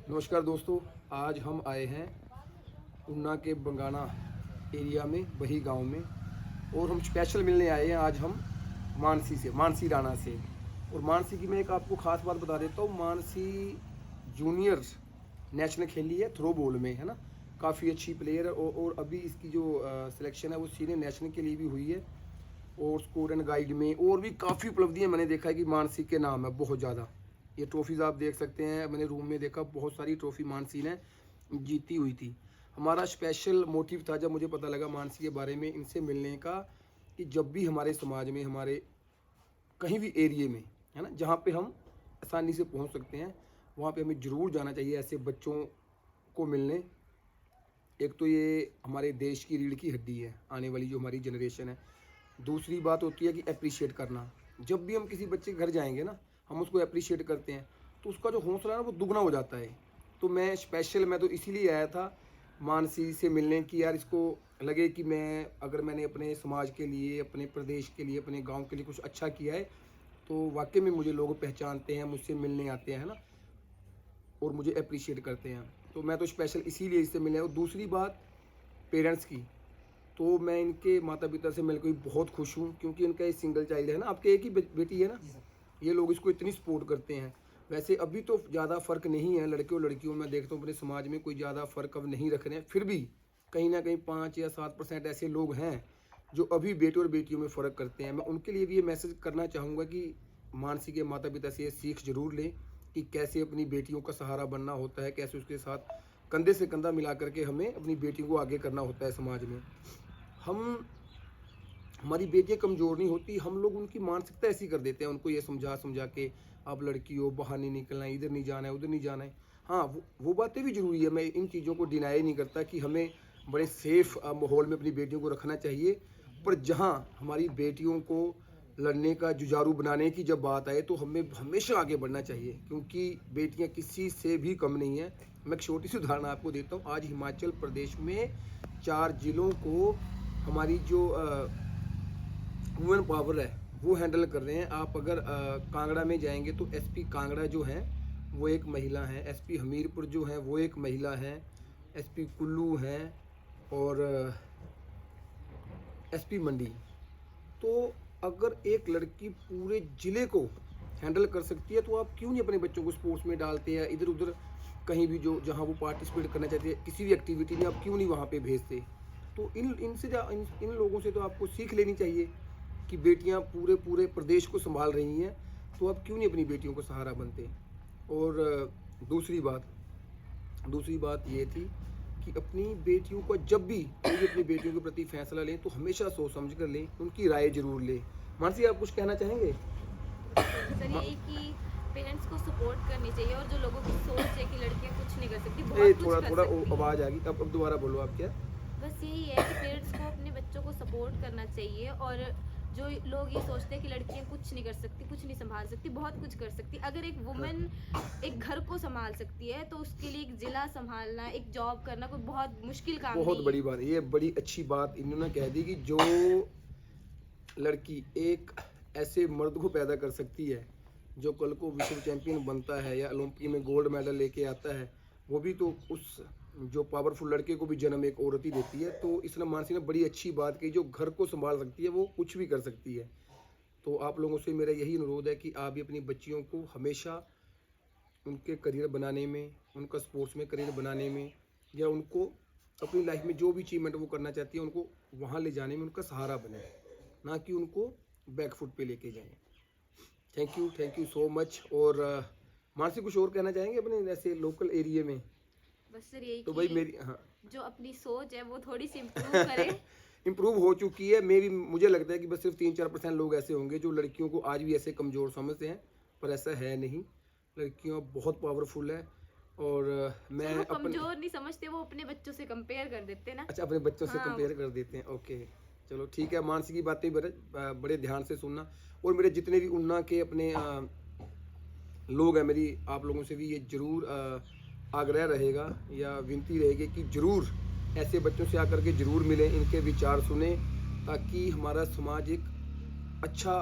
नमस्कार दोस्तों, आज हम आए हैं ऊना के बंगाना एरिया में, वही गांव में। और हम स्पेशल मिलने आए हैं आज हम मानसी राणा से। और मानसी की मैं एक आपको ख़ास बात बता देता हूँ। मानसी जूनियर नेशनल खेली है थ्रो बॉल में, है ना। काफ़ी अच्छी प्लेयर है और अभी इसकी जो सिलेक्शन है वो सीनियर नेशनल के लिए भी हुई है। और स्कोर एंड गाइड में और भी काफ़ी उपलब्धियाँ मैंने देखा है कि मानसी के नाम है बहुत ज़्यादा। ये ट्रॉफीज़ आप देख सकते हैं, मैंने रूम में देखा बहुत सारी ट्रॉफी मानसी ने जीती हुई थी। हमारा स्पेशल मोटिव था जब मुझे पता लगा मानसी के बारे में, इनसे मिलने का, कि जब भी हमारे समाज में, हमारे कहीं भी एरिए में, है ना, जहाँ पे हम आसानी से पहुँच सकते हैं, वहाँ पे हमें ज़रूर जाना चाहिए ऐसे बच्चों को मिलने। एक तो ये हमारे देश की रीढ़ की हड्डी है, आने वाली जो हमारी जनरेशन है। दूसरी बात होती है कि अप्रिशिएट करना। जब भी हम किसी बच्चे के घर जाएंगे ना, हम उसको अप्रिशिएट करते हैं तो उसका जो हौसला है ना वो दुगना हो जाता है। तो मैं तो इसीलिए आया था मानसी से मिलने की, यार इसको लगे कि अगर मैंने अपने समाज के लिए, अपने प्रदेश के लिए, अपने गांव के लिए कुछ अच्छा किया है तो वाकई में मुझे लोग पहचानते हैं, मुझसे मिलने आते हैं, है ना, और मुझे अप्रिशिएट करते हैं। तो मैं तो स्पेशल इसीलिए इससे मिले। और दूसरी बात पेरेंट्स की, तो मैं इनके माता पिता से मिलकर भी बहुत खुश हूँ, क्योंकि इनका एक सिंगल चाइल्ड है ना। आपके एक ही बेटी है ना। ये लोग इसको इतनी सपोर्ट करते हैं। वैसे अभी तो ज़्यादा फ़र्क नहीं है लड़के और लड़कियों में, देखता हूँ अपने समाज में कोई ज़्यादा फ़र्क अब नहीं रख रहे हैं। फिर भी कहीं ना कहीं 5 या 7% ऐसे लोग हैं जो अभी बेटे और बेटियों में फ़र्क करते हैं। मैं उनके लिए भी ये मैसेज करना चाहूँगा कि मानसी के माता पिता से ये सीख ज़रूर लें कि कैसे अपनी बेटियों का सहारा बनना होता है, कैसे उसके साथ कंधे से कंधा मिला करके हमें अपनी बेटियों को आगे करना होता है समाज में। हम हमारी बेटियां कमज़ोर नहीं होती, हम लोग उनकी मानसिकता ऐसी कर देते हैं, उनको ये समझा समझा के, आप लड़की हो, बाहर नहीं निकलना है, इधर नहीं जाना है, उधर नहीं जाना है। हाँ, वो बातें भी ज़रूरी है, मैं इन चीज़ों को डिनाई नहीं करता कि हमें बड़े सेफ़ माहौल में अपनी बेटियों को रखना चाहिए। पर जहाँ हमारी बेटियों को लड़ने का, जुझारू बनाने की जब बात आए तो हमें हमेशा आगे बढ़ना चाहिए, क्योंकि बेटियां किसी से भी कम नहीं है। मैं एक छोटी सी उदाहरण आपको देता हूँ। आज हिमाचल प्रदेश में 4 जिलों को हमारी जो वुमेन पावर है वो हैंडल कर रहे हैं। आप अगर कांगड़ा में जाएंगे तो एसपी कांगड़ा जो है वो एक महिला है, एसपी हमीरपुर जो है वो एक महिला है, एसपी कुल्लू है, और एसपी मंडी। तो अगर एक लड़की पूरे ज़िले को हैंडल कर सकती है तो आप क्यों नहीं अपने बच्चों को स्पोर्ट्स में डालते हैं, इधर उधर कहीं भी जो जहाँ वो पार्टिसिपेट करना चाहते हैं किसी भी एक्टिविटी में, आप क्यों नहीं वहाँ पे भेजते। तो इन लोगों से तो आपको सीख लेनी चाहिए कि बेटियाँ पूरे पूरे प्रदेश को संभाल रही हैं, तो आप क्यों नहीं अपनी बेटियों को सहारा बनते। और दूसरी बात ये थी कि अपनी बेटियों को जब भी कोई भी अपनी बेटियों के प्रति फैसला लें तो हमेशा सोच समझ कर लें, उनकी राय जरूर लें। मानसी, आप कुछ कहना चाहेंगे? सर मा- यही कि पेरेंट्स को सपोर्ट करनी चाहिए, और जो लोगों की सोच है कि लड़कियां कुछ नहीं कर सकती, ए, बहुत कुछ थोड़ा कर थोड़ा सकती हैं। आवाज़ आ गई, अब दोबारा बोलो आप क्या। बस यही है कि पेरेंट्स को अपने बच्चों को सपोर्ट करना चाहिए। और जो लोग ये सोचते हैं कि लड़कियां कुछ नहीं कर सकती, कुछ नहीं संभाल सकती, बहुत कुछ कर सकती। अगर एक वुमेन एक घर को संभाल सकती है तो उसके लिए एक जिला संभालना, एक जॉब करना कोई बहुत मुश्किल काम बहुत नहीं बड़ी है। बात है, ये बड़ी अच्छी बात इन्होंने कह दी कि जो लड़की एक ऐसे मर्द को पैदा कर सकती है जो कल को विश्व चैंपियन बनता है या ओलंपिक में गोल्ड मेडल लेके आता है, वो भी तो उस जो पावरफुल लड़के को भी जन्म एक औरत ही देती है। तो इसलिए मानसी ने बड़ी अच्छी बात कही, जो घर को संभाल सकती है वो कुछ भी कर सकती है। तो आप लोगों से मेरा यही अनुरोध है कि आप भी अपनी बच्चियों को हमेशा उनके करियर बनाने में, उनका स्पोर्ट्स में करियर बनाने में, या उनको अपनी लाइफ में जो भी अचीवमेंट वो करना चाहती है उनको वहाँ ले जाने में उनका सहारा बने, ना कि उनको बैक फुट पे लेके जाएं। Thank you so much. और मानसी, कुछ और कहना चाहेंगे अपने ऐसे लोकल एरिया में? बस सर यही तो भाई कि मेरी, हाँ, जो अपनी सोच है वो थोड़ी सी इम्प्रूव करे। इम्प्रूव हो चुकी है। मुझे लगता है कि बस सिर्फ 3-4% लोग ऐसे होंगे जो लड़कियों को आज भी ऐसे कमज़ोर समझते हैं, पर ऐसा है नहीं। लड़कियां बहुत पावरफुल है। और सर मैं वो अपन कमजोर नहीं समझते, वो अपने बच्चों से कंपेयर कर देते हैं ना। अच्छा, अपने बच्चों से हाँ। कंपेयर कर देते हैं, ओके। चलो ठीक है, मानसी की बातें बड़े ध्यान से सुनना। और मेरे जितने भी उन्ना के अपने लोग हैं, मेरी आप लोगों से भी ये ज़रूर आग्रह रहेगा या विनती रहेगी कि ज़रूर ऐसे बच्चों से आकर के ज़रूर मिलें, इनके विचार सुने, ताकि हमारा समाज एक अच्छा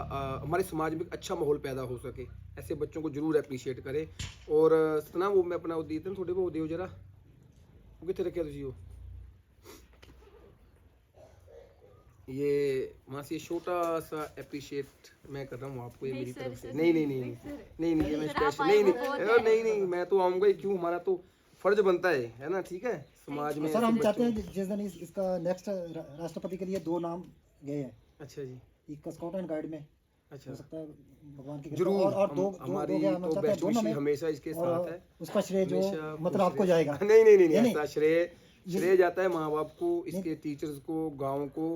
हमारे समाज में एक अच्छा माहौल पैदा हो सके। ऐसे बच्चों को जरूर अप्रीशिएट करें। और सतना वो मैं अपना वो देते हैं थोड़े वो दियो जरा, वो कितने रखे तुझी हो ये वहाँ से छोटा सा अप्रिशिएट मैं कर रहा हूँ आपको, ये नहीं मेरी सर, तरफ से। सर, नहीं नहीं नहीं नहीं, नहीं सर। नहीं नहीं ये मैं सर, आप स्पेशल आए नहीं वो नहीं बहुत अरे है। नहीं नहीं मैं तो आऊँगा ही क्यों, हमारा तो फर्ज बनता है ना, ठीक है समाज में सर हम ऐसे चाहते बच्चों- हैं जिस दिन इसका नेक्स्ट राष्ट्रपति के लिए 2 नाम गए हैं, अच्छा जी, एक स्काउट एंड गाइड में अच्छा हो सकता है भगवान की कृपा, जरूर और दो हमारी गया, हम तो चाहते हैं बेस्ट दोनों विश में, हमेशा इसके साथ और है। उसका श्रेय जो हमेशा मतलब खुश आपको रहे। जाएगा। नहीं नहीं नहीं नहीं, ऐसा श्रेय जाता है माँ बाप को, इसके टीचर्स को, गाँव को।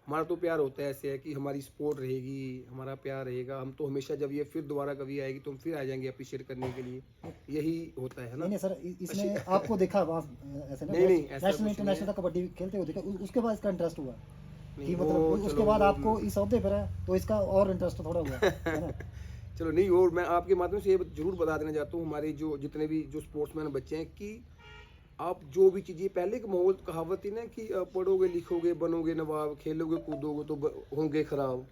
हमारा तो प्यार होता है ऐसे है कि हमारी सपोर्ट रहेगी, हमारा प्यार रहेगा। हम तो हमेशा जब ये फिर दोबारा कभी आएगी तो हम फिर आ जाएंगे अप्रिशिएट करने के लिए, यही होता है ना। नहीं सर, इसने आपको देखा वहाँ ऐसे ना, नहीं, नहीं, ऐसा नेशनल कुछ इंटरनेशनल नहीं का कबड्डी खेलते हुए देखा, उसके बाद इसका इंटरेस्ट हुआ नहीं, कि वो मतलब उसके चलो बाद वो- आपको इस अहदे पर है तो इसका और इंटरेस्ट थोड़ा हुआ है ना। चलो नहीं, और मैं आपके माध्यम से ये जरूर बता देना चाहता हूँ हमारे जो जितने भी जो स्पोर्ट्समैन बच्चे हैं कि आप जो भी चीज़ें, पहले एक माहौल कहावत थी ना कि पढ़ोगे लिखोगे बनोगे नवाब, खेलोगे कूदोगे तो होंगे खराब।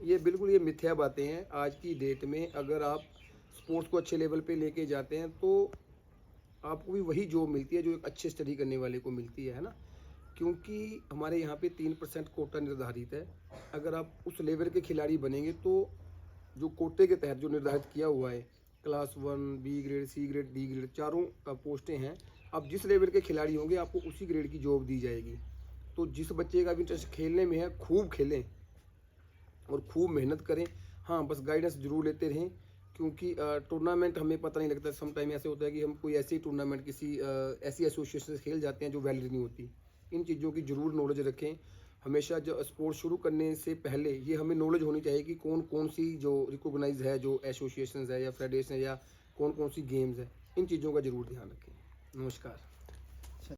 ये बिल्कुल ये मिथ्या बातें हैं। आज की डेट में अगर आप स्पोर्ट्स को अच्छे लेवल पे लेके जाते हैं तो आपको भी वही जॉब मिलती है जो एक अच्छे स्टडी करने वाले को मिलती है ना। क्योंकि हमारे यहाँ पे 3% कोटा निर्धारित है। अगर आप उस लेवल के खिलाड़ी बनेंगे तो जो कोटे के तहत जो निर्धारित किया हुआ है, class 1, B grade, C grade, D grade, चारों पोस्टें हैं। अब जिस लेवल के खिलाड़ी होंगे आपको उसी ग्रेड की जॉब दी जाएगी। तो जिस बच्चे का भी इंटरेस्ट खेलने में है खूब खेलें और खूब मेहनत करें। हाँ बस गाइडेंस जरूर लेते रहें, क्योंकि टूर्नामेंट हमें पता नहीं लगता। सम टाइम ऐसे होता है कि हम कोई ऐसी टूर्नामेंट किसी ऐसी एसोसिएशन से खेल जाते हैं जो वैलिड नहीं होती। इन चीज़ों की ज़रूर नॉलेज रखें। हमेशा जो स्पोर्ट शुरू करने से पहले ये हमें नॉलेज होनी चाहिए कि कौन कौन सी जो रिकॉग्नाइज है, जो एसोसिएशन है या फेडरेशन है या कौन कौन सी गेम्स है, इन चीज़ों का ज़रूर ध्यान रखें। नमस्कार।